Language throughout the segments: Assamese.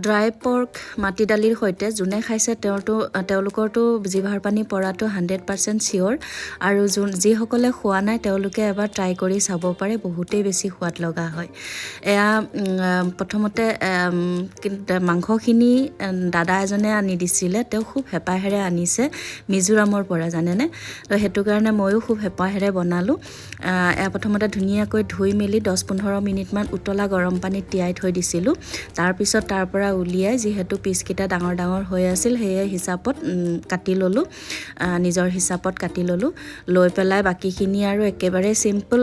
ড্ৰাই পৰ্ক মাটি দালিৰ সৈতে যোনে খাইছে তেওঁলোকৰতো জিভাৰ পানী পৰাটো 100% চিয়'ৰ আৰু যিসকলে খোৱা নাই তেওঁলোকে এবাৰ ট্ৰাই কৰি চাব পাৰে বহুতেই বেছি সোৱাদ লগা হয় এয়া প্ৰথমতে মাংসখিনি দাদা এজনে আনি দিছিলে তেওঁ খুব হেঁপাহেৰে আনিছে মিজোৰামৰ পৰা জানেনে তো সেইটো কাৰণে ময়ো খুব হেঁপাহেৰে বনালোঁ এয়া প্ৰথমতে ধুনীয়াকৈ ধুই মেলি 10-15 মিনিটমান উতলা গৰম পানীত তিয়াই থৈ দিছিলোঁ তাৰপিছত তাৰ পৰা উলিয়াই যিহেতু পিচকেইটা ডাঙৰ ডাঙৰ হৈ আছিল সেই হিচাপত কাটি ল'লোঁ নিজৰ হিচাপত কাটি ল'লোঁ লৈ পেলাই বাকীখিনি আৰু একেবাৰে চিম্পল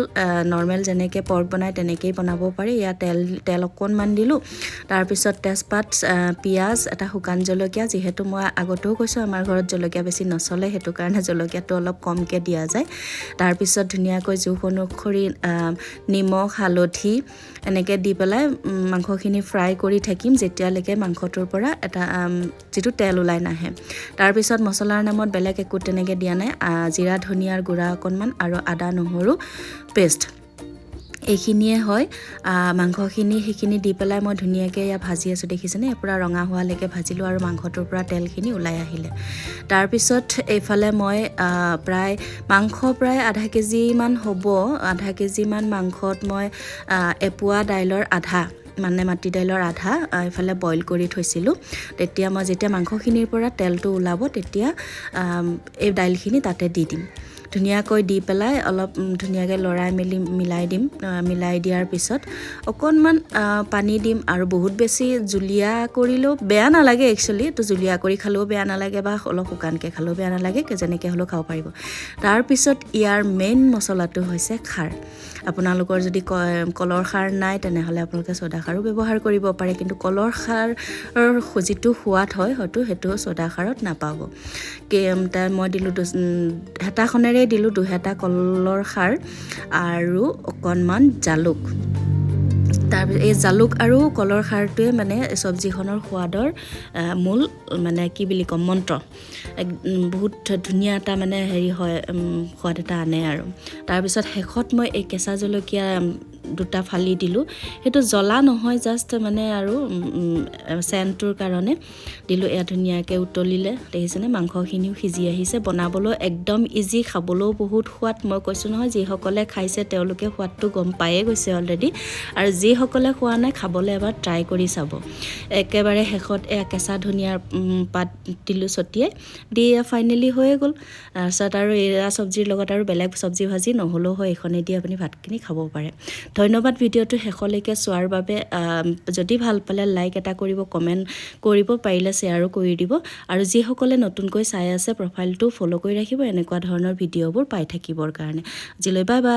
নৰ্মেল যেনেকৈ পৰ্ক বনায় তেনেকেই বনাব পাৰি ইয়াত তেল অকণমান দিলোঁ তাৰপিছত তেজপাত পিঁয়াজ এটা শুকান জলকীয়া যিহেতু মই আগতেও কৈছোঁ আমাৰ ঘৰত জলকীয়া বেছি নচলে সেইটো কাৰণে জলকীয়াটো অলপ কমকৈ দিয়া যায় তাৰপিছত ধুনীয়াকৈ জোখ অনুসৰি নিমখ হালধি এনেকৈ দি পেলাই মাংসখিনি ফ্ৰাই কৰি থাকিম যেতিয়ালৈকে মাংসটোৰ পৰা এটা যিটো তেল ওলাই নাহে তাৰপিছত মছলাৰ নামত বেলেগ একো তেনেকৈ দিয়া নাই জিৰা ধনিয়াৰ গুড়া অকণমান আৰু আদা নহৰু পেষ্ট এইখিনিয়ে হয় মাংসখিনি সেইখিনি দি পেলাই মই ধুনীয়াকৈ এয়া ভাজি আছোঁ দেখিছেনে পূৰা ৰঙা হোৱালৈকে ভাজিলোঁ আৰু মাংসটোৰ পৰা তেলখিনি ওলাই আহিলে তাৰপিছত এইফালে মই মাংস প্ৰায় আধা কেজিমান হ'ব আধা কেজিমান মাংসত মই এপোৱা দাইলৰ আধা মানে মাটি দাইলৰ আধা এইফালে বইল কৰি থৈছিলোঁ তেতিয়া মই যেতিয়া মাংসখিনিৰ পৰা তেলটো ওলাব তেতিয়া এই দাইলখিনি তাতে দি দিম ধুনীয়াকৈ দি পেলাই অলপ ধুনীয়াকৈ লৰাই মেলি মিলাই দিয়াৰ পিছত অকণমান পানী দিম আৰু বহুত বেছি জুলীয়া কৰিলেও বেয়া নালাগে একচুৱেলি তো জুলীয়া কৰি খালেও বেয়া নালাগে বা অলপ শুকানকৈ খালেও বেয়া নালাগে যেনেকৈ হ'লেও খাব পাৰিব তাৰপিছত ইয়াৰ মেইন মছলাটো হৈছে খাৰ আপোনালোকৰ যদি কলৰ খাৰ নাই তেনেহ'লে আপোনালোকে চ'দা খাৰো ব্যৱহাৰ কৰিব পাৰে কিন্তু কলৰ খাৰৰ যিটো সোৱাদ হয় হয়তো সেইটো চ'দা খাৰত নাপাব মই দিলোঁ হেতাখনেৰে দিলোঁ 2 হেতা কলৰ খাৰ আৰু অকণমান জালুক তাৰপিছত এই জালুক আৰু কলৰ খাৰটোৱে মানে চব্জিখনৰ সোৱাদৰ মূল মানে কি বুলি ক'ম মন্ত্ৰ বহুত ধুনীয়া এটা মানে হেৰি হয় সোৱাদ এটা আনে আৰু তাৰপিছত শেষত মই এই কেঁচা জলকীয়া 2টা ফালি দিলোঁ সেইটো জ্বলা নহয় জাষ্ট মানে আৰু চেণ্টটোৰ কাৰণে দিলোঁ এয়া ধুনীয়াকৈ উতলিলে দেখিছেনে মাংসখিনিও সিজি আহিছে বনাবলৈ একদম ইজি খাবলৈও বহুত সোৱাদ মই কৈছোঁ নহয় যিসকলে খাইছে তেওঁলোকে সোৱাদটো গম পায়ে গৈছে অলৰেডি আৰু যিসকলে খোৱা নাই খাবলৈ এবাৰ ট্ৰাই কৰি চাব একেবাৰে শেষত কেঁচা ধনিয়াৰ পাত দিলোঁ ছটিয়াই দি ফাইনেলি হৈয়ে গ'ল তাৰপিছত আৰু এয়া চব্জিৰ লগত আৰু বেলেগ চব্জি ভাজি নহ'লেও হয় এইখনেদি আপুনি ভাতখিনি খাব পাৰে ধন্যবাদ ভিডিঅ'টো শেষলৈকে চোৱাৰ বাবে যদি ভাল পালে লাইক এটা কৰিব কমেণ্ট কৰিব পাৰিলে শ্বেয়াৰো কৰি দিব আৰু যিসকলে নতুনকৈ চাই আছে প্ৰফাইলটো ফ'ল' কৰি ৰাখিব এনেকুৱা ধৰণৰ ভিডিঅ'বোৰ পাই থাকিবৰ কাৰণে আজিলৈ বাই বাই